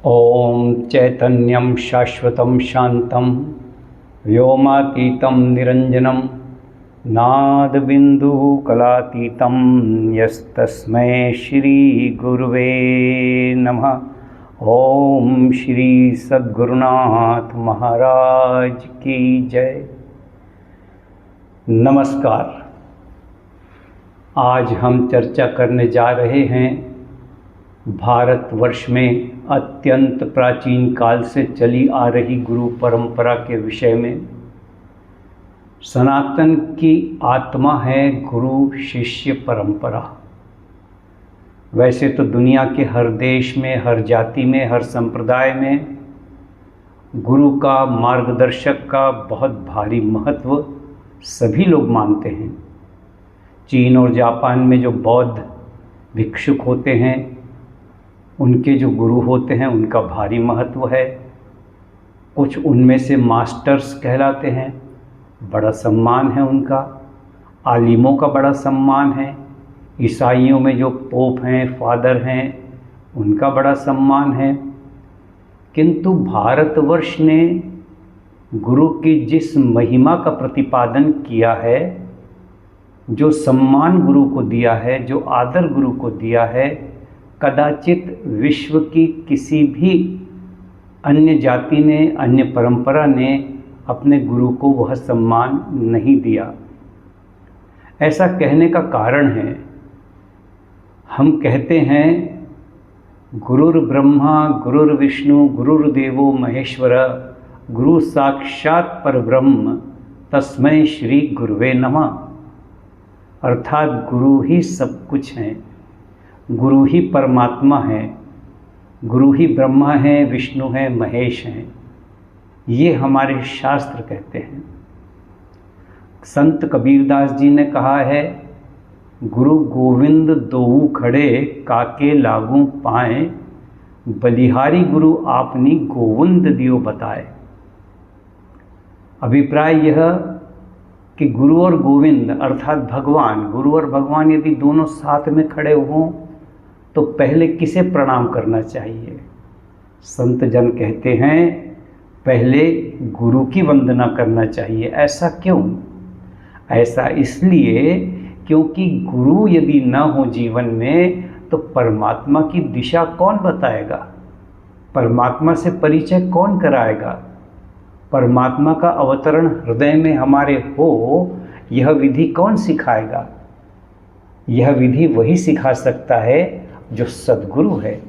ओम चैतन्यं शाश्वतं शांतं व्योमातीतं निरंजनं नादबिंदुः कलातीतं यस्तस्मै श्री गुरुवे नमः। ओम श्री सद्गुरुनाथ महाराज की जय। नमस्कार। आज हम चर्चा करने जा रहे हैं भारतवर्ष में अत्यंत प्राचीन काल से चली आ रही गुरु परंपरा के विषय में। सनातन की आत्मा है गुरु शिष्य परंपरा। वैसे तो दुनिया के हर देश में, हर जाति में, हर संप्रदाय में गुरु का, मार्गदर्शक का बहुत भारी महत्व सभी लोग मानते हैं। चीन और जापान में जो बौद्ध भिक्षुक होते हैं, उनके जो गुरु होते हैं, उनका भारी महत्व है। कुछ उनमें से मास्टर्स कहलाते हैं, बड़ा सम्मान है उनका। आलिमों का बड़ा सम्मान है। ईसाइयों में जो पोप हैं, फादर हैं, उनका बड़ा सम्मान है। किंतु भारतवर्ष ने गुरु की जिस महिमा का प्रतिपादन किया है, जो सम्मान गुरु को दिया है, जो आदर गुरु को दिया है, कदाचित विश्व की किसी भी अन्य जाति ने, अन्य परंपरा ने अपने गुरु को वह सम्मान नहीं दिया। ऐसा कहने का कारण है, हम कहते हैं गुरुर्ब्रह्मा गुरुर्विष्णु गुरुर्देवो महेश्वर गुरु साक्षात परब्रह्म तस्मै श्री गुरुवे नमः। अर्थात गुरु ही सब कुछ हैं, गुरु ही परमात्मा है, गुरु ही ब्रह्मा है, विष्णु है, महेश हैं। ये हमारे शास्त्र कहते हैं। संत कबीरदास जी ने कहा है, गुरु गोविंद दोऊ खड़े काके लागू पाए, बलिहारी गुरु आपनी गोविंद दियो बताए। अभिप्राय यह कि गुरु और गोविंद अर्थात भगवान, गुरु और भगवान यदि दोनों साथ में खड़े हों तो पहले किसे प्रणाम करना चाहिए? संत जन कहते हैं पहले गुरु की वंदना करना चाहिए। ऐसा क्यों? ऐसा इसलिए क्योंकि गुरु यदि न हो जीवन में तो परमात्मा की दिशा कौन बताएगा? परमात्मा से परिचय कौन कराएगा? परमात्मा का अवतरण हृदय में हमारे हो, यह विधि कौन सिखाएगा? यह विधि वही सिखा सकता है जो सद्गुरु है।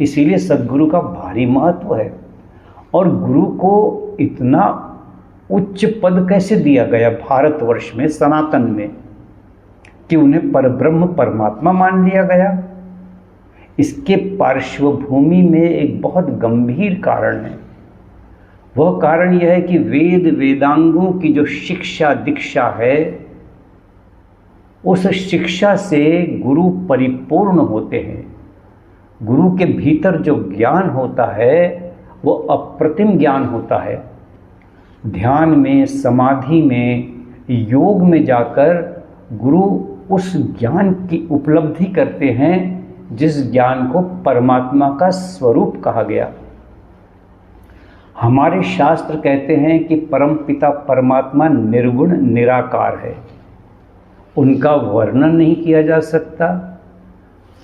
इसीलिए सद्गुरु का भारी महत्व है। और गुरु को इतना उच्च पद कैसे दिया गया भारतवर्ष में, सनातन में, कि उन्हें परब्रह्म परमात्मा मान लिया गया? इसके पार्श्वभूमि में एक बहुत गंभीर कारण है। वह कारण यह है कि वेद वेदांगों की जो शिक्षा दीक्षा है, उस शिक्षा से गुरु परिपूर्ण होते हैं। गुरु के भीतर जो ज्ञान होता है वो अप्रतिम ज्ञान होता है। ध्यान में, समाधि में, योग में जाकर गुरु उस ज्ञान की उपलब्धि करते हैं जिस ज्ञान को परमात्मा का स्वरूप कहा गया। हमारे शास्त्र कहते हैं कि परमपिता परमात्मा निर्गुण निराकार है। उनका वर्णन नहीं किया जा सकता,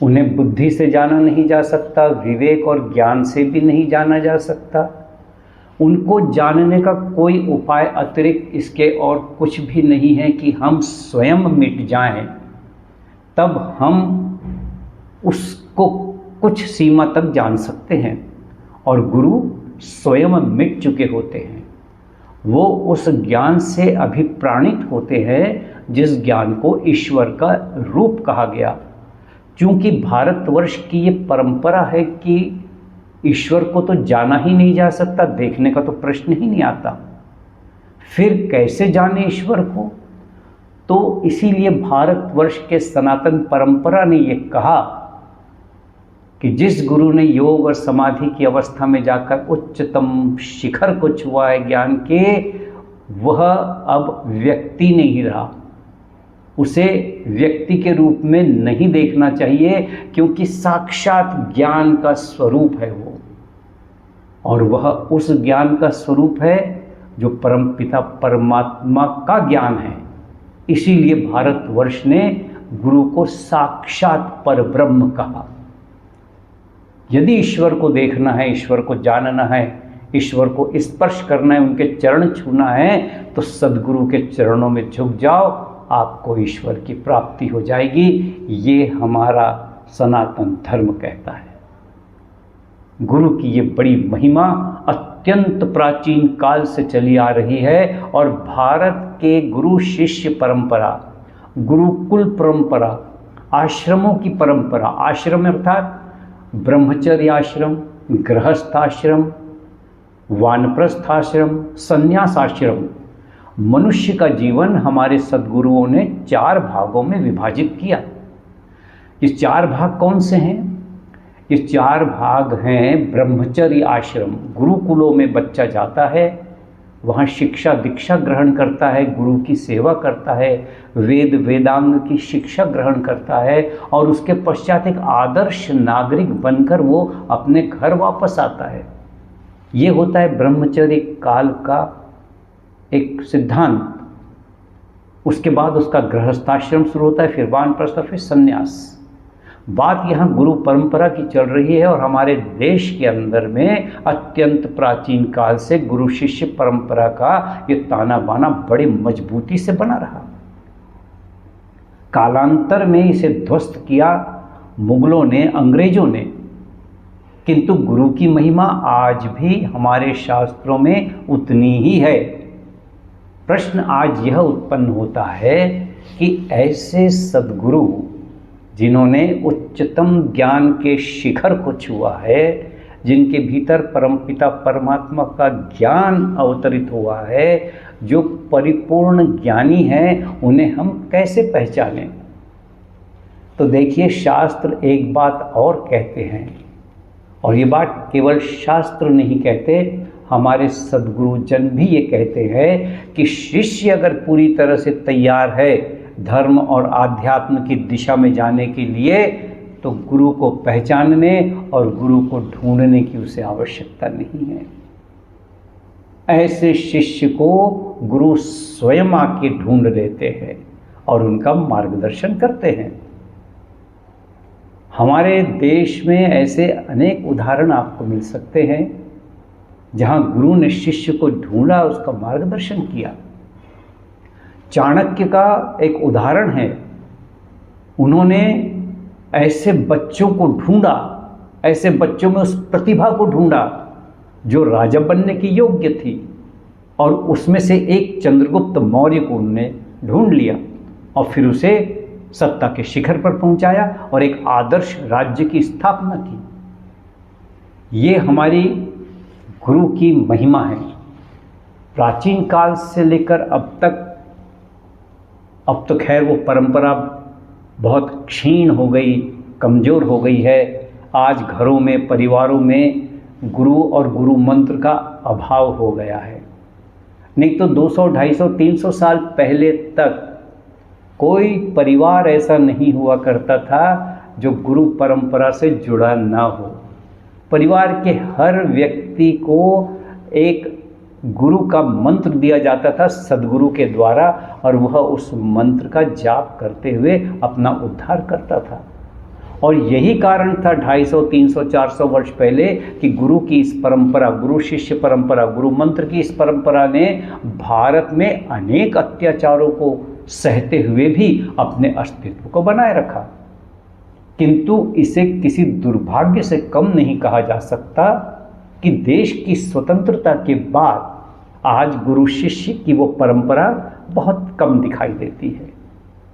उन्हें बुद्धि से जाना नहीं जा सकता, विवेक और ज्ञान से भी नहीं जाना जा सकता। उनको जानने का कोई उपाय अतिरिक्त इसके और कुछ भी नहीं है कि हम स्वयं मिट जाएं, तब हम उसको कुछ सीमा तक जान सकते हैं। और गुरु स्वयं मिट चुके होते हैं। वो उस ज्ञान से अभिप्राणित होते हैं जिस ज्ञान को ईश्वर का रूप कहा गया। क्योंकि भारतवर्ष की ये परंपरा है कि ईश्वर को तो जाना ही नहीं जा सकता, देखने का तो प्रश्न ही नहीं आता, फिर कैसे जाने ईश्वर को? तो इसीलिए भारतवर्ष के सनातन परंपरा ने ये कहा कि जिस गुरु ने योग और समाधि की अवस्था में जाकर उच्चतम शिखर को छुआ है ज्ञान के, वह अब व्यक्ति नहीं रहा। उसे व्यक्ति के रूप में नहीं देखना चाहिए, क्योंकि साक्षात ज्ञान का स्वरूप है वो। और वह उस ज्ञान का स्वरूप है जो परमपिता परमात्मा का ज्ञान है। इसीलिए भारतवर्ष ने गुरु को साक्षात परब्रह्म कहा। यदि ईश्वर को देखना है, ईश्वर को जानना है, ईश्वर को स्पर्श करना है, उनके चरण छूना है, तो सद्गुरु के चरणों में झुक जाओ, आपको ईश्वर की प्राप्ति हो जाएगी। ये हमारा सनातन धर्म कहता है। गुरु की ये बड़ी महिमा अत्यंत प्राचीन काल से चली आ रही है और भारत के गुरु शिष्य परंपरा, गुरुकुल परंपरा, आश्रमों की परंपरा, आश्रम अर्थात ब्रह्मचर्य आश्रम, गृहस्थाश्रम, वानप्रस्थाश्रम, संन्यासाश्रम, मनुष्य का जीवन हमारे सद्गुरुओं ने 4 भागों में विभाजित किया। ये 4 भाग कौन से हैं? ये 4 भाग हैं ब्रह्मचर्य आश्रम। गुरुकुलों में बच्चा जाता है, वहाँ शिक्षा दीक्षा ग्रहण करता है, गुरु की सेवा करता है, वेद वेदांग की शिक्षा ग्रहण करता है और उसके पश्चात एक आदर्श नागरिक बनकर वो अपने घर वापस आता है। ये होता है ब्रह्मचर्य काल का एक सिद्धांत। उसके बाद उसका गृहस्थाश्रम शुरू होता है, फिर वानप्रस्थ, फिर संन्यास। बात यहाँ गुरु परंपरा की चल रही है और हमारे देश के अंदर में अत्यंत प्राचीन काल से गुरु शिष्य परंपरा का ये ताना बाना बड़े मजबूती से बना रहा। कालांतर में इसे ध्वस्त किया मुगलों ने, अंग्रेजों ने, किंतु गुरु की महिमा आज भी हमारे शास्त्रों में उतनी ही है। प्रश्न आज यह उत्पन्न होता है कि ऐसे सद्गुरु जिन्होंने उच्चतम ज्ञान के शिखर को छुआ है, जिनके भीतर परमपिता परमात्मा का ज्ञान अवतरित हुआ है, जो परिपूर्ण ज्ञानी हैं, उन्हें हम कैसे पहचानें? तो देखिए, शास्त्र एक बात और कहते हैं, और ये बात केवल शास्त्र नहीं कहते, हमारे सद्गुरुजन भी ये कहते हैं कि शिष्य अगर पूरी तरह से तैयार है धर्म और आध्यात्म की दिशा में जाने के लिए, तो गुरु को पहचानने और गुरु को ढूंढने की उसे आवश्यकता नहीं है। ऐसे शिष्य को गुरु स्वयं आके ढूंढ लेते हैं और उनका मार्गदर्शन करते हैं। हमारे देश में ऐसे अनेक उदाहरण आपको मिल सकते हैं जहां गुरु ने शिष्य को ढूंढा, उसका मार्गदर्शन किया। चाणक्य का एक उदाहरण है। उन्होंने ऐसे बच्चों को ढूंढा, ऐसे बच्चों में उस प्रतिभा को ढूंढा जो राजा बनने की योग्य थी, और उसमें से एक चंद्रगुप्त मौर्य को उन्होंने ढूंढ लिया और फिर उसे सत्ता के शिखर पर पहुंचाया और एक आदर्श राज्य की स्थापना की। ये हमारी गुरु की महिमा है। प्राचीन काल से लेकर अब तक, अब तो खैर वो परंपरा बहुत क्षीण हो गई, कमज़ोर हो गई है। आज घरों में, परिवारों में गुरु और गुरु मंत्र का अभाव हो गया है। नहीं तो 200, 250, 300 साल पहले तक कोई परिवार ऐसा नहीं हुआ करता था जो गुरु परंपरा से जुड़ा ना हो। परिवार के हर व्यक्ति को एक गुरु का मंत्र दिया जाता था सद्गुरु के द्वारा, और वह उस मंत्र का जाप करते हुए अपना उद्धार करता था। और यही कारण था 250, 300, 400 वर्ष पहले कि गुरु की इस परंपरा, गुरु शिष्य परंपरा, गुरु मंत्र की इस परंपरा ने भारत में अनेक अत्याचारों को सहते हुए भी अपने अस्तित्व को बनाए रखा। किंतु इसे किसी दुर्भाग्य से कम नहीं कहा जा सकता कि देश की स्वतंत्रता के बाद आज गुरु शिष्य की वो परंपरा बहुत कम दिखाई देती है,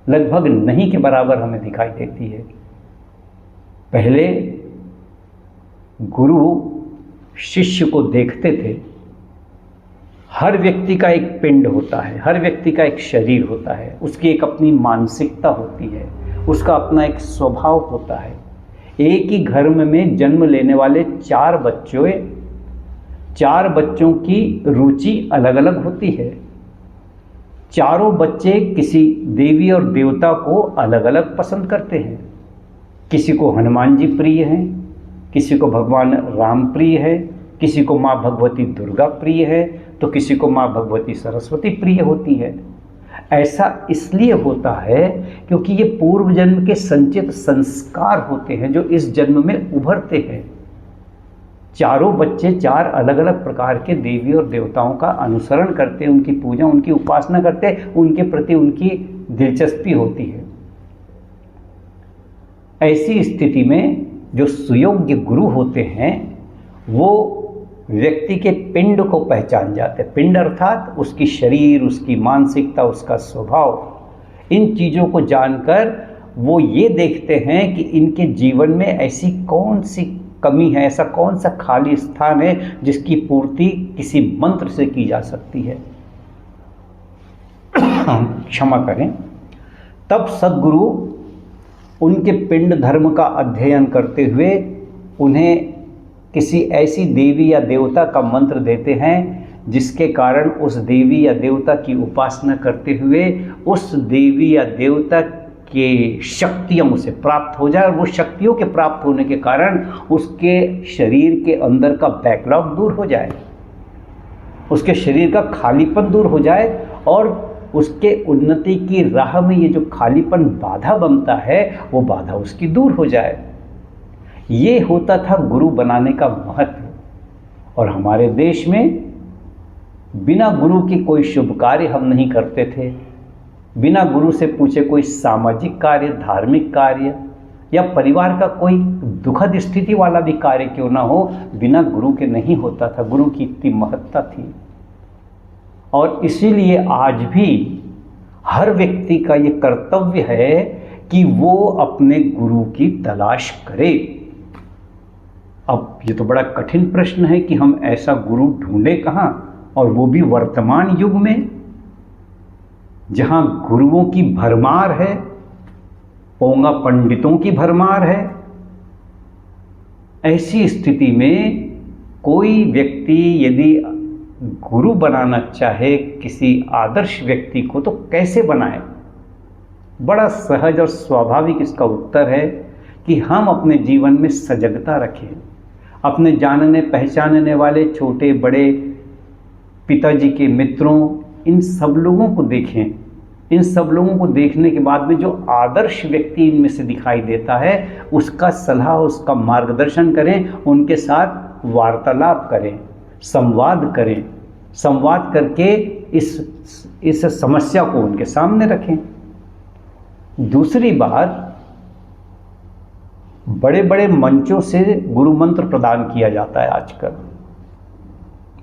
लगभग नहीं के बराबर हमें दिखाई देती है। पहले गुरु शिष्य को देखते थे। हर व्यक्ति का एक पिंड होता है, हर व्यक्ति का एक शरीर होता है, उसकी एक अपनी मानसिकता होती है, उसका अपना एक स्वभाव होता है। एक ही घर में जन्म लेने वाले 4 बच्चों की रुचि अलग अलग होती है। चारों बच्चे किसी देवी और देवता को अलग अलग पसंद करते हैं। किसी को हनुमान जी प्रिय हैं, किसी को भगवान राम प्रिय है, किसी को माँ भगवती दुर्गा प्रिय है तो किसी को माँ भगवती सरस्वती प्रिय होती है। ऐसा इसलिए होता है क्योंकि ये पूर्व जन्म के संचित संस्कार होते हैं जो इस जन्म में उभरते हैं। चारों बच्चे चार अलग अलग प्रकार के देवी और देवताओं का अनुसरण करते हैं, उनकी पूजा उनकी उपासना करते हैं, उनके प्रति उनकी दिलचस्पी होती है। ऐसी स्थिति में जो सुयोग्य गुरु होते हैं वो व्यक्ति के पिंड को पहचान जाते हैं। पिंड अर्थात उसकी शरीर, उसकी मानसिकता, उसका स्वभाव। इन चीज़ों को जानकर वो ये देखते हैं कि इनके जीवन में ऐसी कौन सी कमी है, ऐसा कौन सा खाली स्थान है जिसकी पूर्ति किसी मंत्र से की जा सकती है। क्षमा करें। तब सद्गुरु उनके पिंड धर्म का अध्ययन करते हुए उन्हें किसी ऐसी देवी या देवता का मंत्र देते हैं जिसके कारण उस देवी या देवता की उपासना करते हुए उस देवी या देवता के शक्तियाँ उसे प्राप्त हो जाए और वो शक्तियों के प्राप्त होने के कारण उसके शरीर के अंदर का बैकलॉग दूर हो जाए, उसके शरीर का खालीपन दूर हो जाए और उसके उन्नति की राह में ये जो खालीपन बाधा बनता है वो बाधा उसकी दूर हो जाए। ये होता था गुरु बनाने का महत्व। और हमारे देश में बिना गुरु की कोई शुभ कार्य हम नहीं करते थे। बिना गुरु से पूछे कोई सामाजिक कार्य, धार्मिक कार्य या परिवार का कोई दुखद स्थिति वाला भी कार्य क्यों ना हो, बिना गुरु के नहीं होता था। गुरु की इतनी महत्ता थी। और इसीलिए आज भी हर व्यक्ति का ये कर्तव्य है कि वो अपने गुरु की तलाश करे। अब ये तो बड़ा कठिन प्रश्न है कि हम ऐसा गुरु ढूंढे कहाँ, और वो भी वर्तमान युग में जहाँ गुरुओं की भरमार है, पोंगा पंडितों की भरमार है। ऐसी स्थिति में कोई व्यक्ति यदि गुरु बनाना चाहे किसी आदर्श व्यक्ति को तो कैसे बनाए? बड़ा सहज और स्वाभाविक इसका उत्तर है कि हम अपने जीवन में सजगता रखें। अपने जानने पहचानने वाले छोटे बड़े, पिताजी के मित्रों, इन सब लोगों को देखें। इन सब लोगों को देखने के बाद में जो आदर्श व्यक्ति इनमें से दिखाई देता है उसका सलाह, उसका मार्गदर्शन करें, उनके साथ वार्तालाप करें, संवाद करें। संवाद करके इस समस्या को उनके सामने रखें। दूसरी बात, बड़े बड़े मंचों से गुरु मंत्र प्रदान किया जाता है आजकल।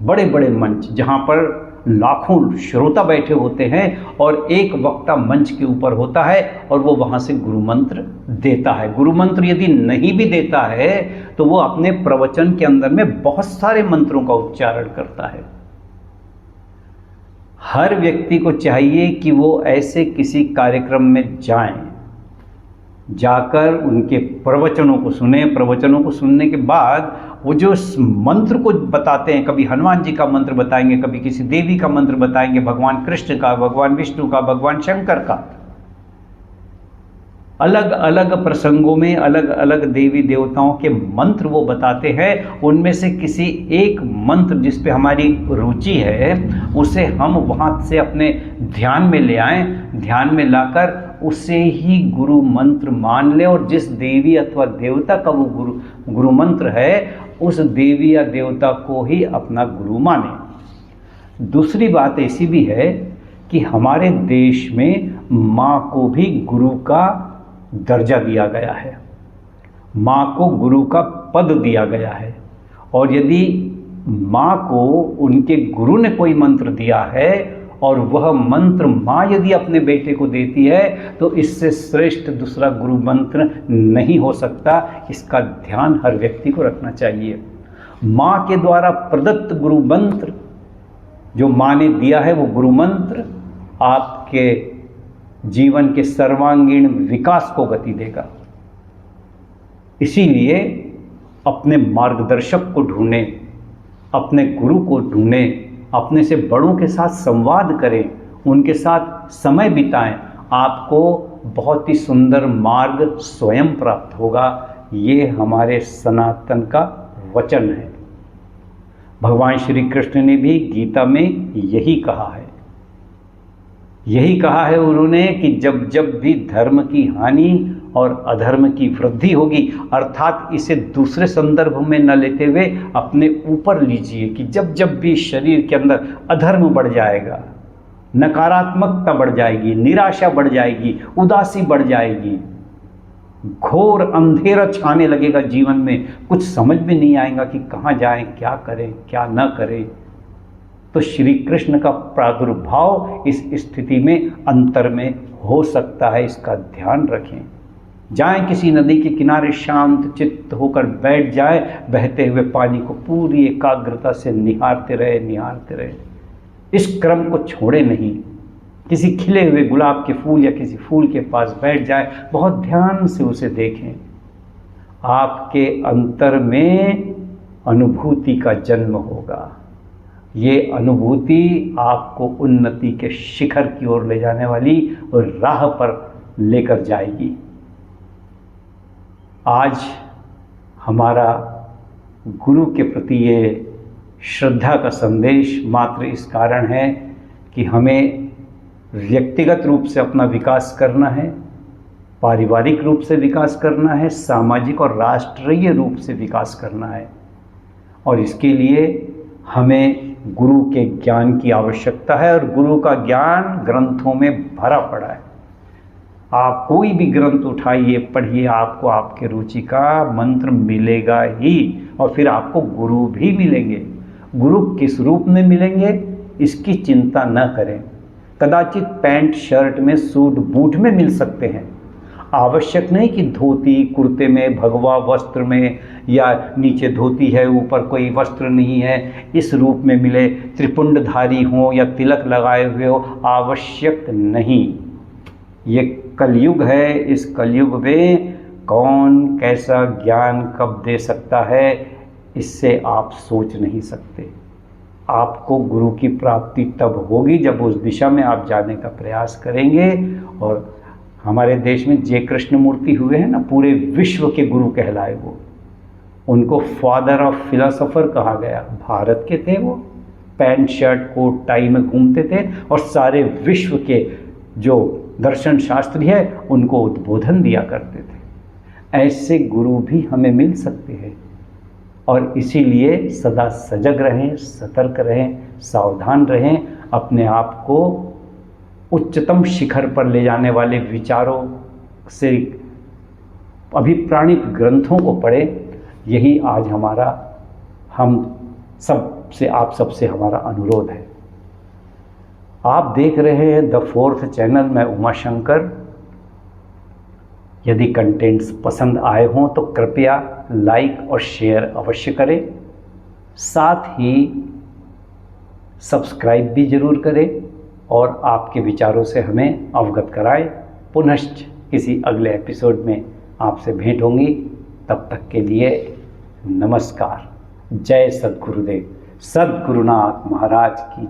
बड़े बड़े मंच जहाँ पर लाखों श्रोता बैठे होते हैं और एक वक्ता मंच के ऊपर होता है और वो वहाँ से गुरु मंत्र देता है। गुरु मंत्र यदि नहीं भी देता है तो वो अपने प्रवचन के अंदर में बहुत सारे मंत्रों का उच्चारण करता है। हर व्यक्ति को चाहिए कि वो ऐसे किसी कार्यक्रम में जाएं, जाकर उनके प्रवचनों को सुने। प्रवचनों को सुनने के बाद वो जो मंत्र को बताते हैं, कभी हनुमान जी का मंत्र बताएंगे, कभी किसी देवी का मंत्र बताएंगे, भगवान कृष्ण का, भगवान विष्णु का, भगवान शंकर का। अलग अलग प्रसंगों में अलग अलग देवी देवताओं के मंत्र वो बताते हैं। उनमें से किसी एक मंत्र जिस पे हमारी रुचि है उसे हम वहाँ से अपने ध्यान में ले आएं, ध्यान में लाकर उसे ही गुरु मंत्र मान ले और जिस देवी अथवा देवता का वो गुरु मंत्र है उस देवी या देवता को ही अपना गुरु माने। दूसरी बात ऐसी भी है कि हमारे देश में माँ को भी गुरु का दर्जा दिया गया है, माँ को गुरु का पद दिया गया है। और यदि माँ को उनके गुरु ने कोई मंत्र दिया है और वह मंत्र माँ यदि अपने बेटे को देती है तो इससे श्रेष्ठ दूसरा गुरु मंत्र नहीं हो सकता। इसका ध्यान हर व्यक्ति को रखना चाहिए। माँ के द्वारा प्रदत्त गुरु मंत्र जो माँ ने दिया है वो गुरु मंत्र आपके जीवन के सर्वांगीण विकास को गति देगा। इसीलिए अपने मार्गदर्शक को ढूंढें, अपने गुरु को ढूंढें, अपने से बड़ों के साथ संवाद करें, उनके साथ समय बिताएं। आपको बहुत ही सुंदर मार्ग स्वयं प्राप्त होगा। ये हमारे सनातन का वचन है। भगवान श्री कृष्ण ने भी गीता में यही कहा है। यही कहा है उन्होंने कि जब जब भी धर्म की हानि और अधर्म की वृद्धि होगी, अर्थात इसे दूसरे संदर्भ में न लेते हुए अपने ऊपर लीजिए कि जब जब भी शरीर के अंदर अधर्म बढ़ जाएगा, नकारात्मकता बढ़ जाएगी, निराशा बढ़ जाएगी, उदासी बढ़ जाएगी, घोर अंधेरा छाने लगेगा जीवन में, कुछ समझ में नहीं आएगा कि कहाँ जाएं, क्या करें, क्या न करें, तो श्री कृष्ण का प्रादुर्भाव इस स्थिति में अंतर में हो सकता है। इसका ध्यान रखें। जाएं किसी नदी के किनारे, शांत चित्त होकर बैठ जाएं, बहते हुए पानी को पूरी एकाग्रता से निहारते रहे। इस क्रम को छोड़े नहीं। किसी खिले हुए गुलाब के फूल या किसी फूल के पास बैठ जाएं, बहुत ध्यान से उसे देखें। आपके अंतर में अनुभूति का जन्म होगा। ये अनुभूति आपको उन्नति के शिखर की ओर ले जाने वाली और राह पर लेकर जाएगी। आज हमारा गुरु के प्रति ये श्रद्धा का संदेश मात्र इस कारण है कि हमें व्यक्तिगत रूप से अपना विकास करना है, पारिवारिक रूप से विकास करना है, सामाजिक और राष्ट्रीय रूप से विकास करना है। और इसके लिए हमें गुरु के ज्ञान की आवश्यकता है, और गुरु का ज्ञान ग्रंथों में भरा पड़ा है। आप कोई भी ग्रंथ उठाइए, पढ़िए, आपको आपके रुचि का मंत्र मिलेगा ही, और फिर आपको गुरु भी मिलेंगे। गुरु किस रूप में मिलेंगे इसकी चिंता न करें। कदाचित पैंट शर्ट में, सूट बूट में मिल सकते हैं। आवश्यक नहीं कि धोती कुर्ते में, भगवा वस्त्र में, या नीचे धोती है ऊपर कोई वस्त्र नहीं है, इस रूप में मिले, त्रिपुंडधारी हो या तिलक लगाए हुए हो, आवश्यक नहीं। ये कलयुग है। इस कलयुग में कौन कैसा ज्ञान कब दे सकता है, इससे आप सोच नहीं सकते। आपको गुरु की प्राप्ति तब होगी जब उस दिशा में आप जाने का प्रयास करेंगे। और हमारे देश में जे कृष्ण मूर्ति हुए हैं ना, पूरे विश्व के गुरु कहलाए वो। उनको फादर ऑफ फिलोसोफर कहा गया। भारत के थे वो, पैंट शर्ट कोट टाई में घूमते थे, और सारे विश्व के जो दर्शन शास्त्री है उनको उद्बोधन दिया करते थे। ऐसे गुरु भी हमें मिल सकते हैं, और इसीलिए सदा सजग रहें, सतर्क रहें, सावधान रहें। अपने आप को उच्चतम शिखर पर ले जाने वाले विचारों से अभिप्राणित ग्रंथों को पढ़ें। यही आज हमारा आप सबसे हमारा अनुरोध है। आप देख रहे हैं द फोर्थ चैनल। मैं उमा शंकर। यदि कंटेंट्स पसंद आए हों तो कृपया लाइक और शेयर अवश्य करें। साथ ही सब्सक्राइब भी जरूर करें, और आपके विचारों से हमें अवगत कराएं। पुनश्च किसी अगले एपिसोड में आपसे भेंट होंगी। तब तक के लिए नमस्कार। जय सद्गुरुदेव। सद्गुरुनाथ महाराज की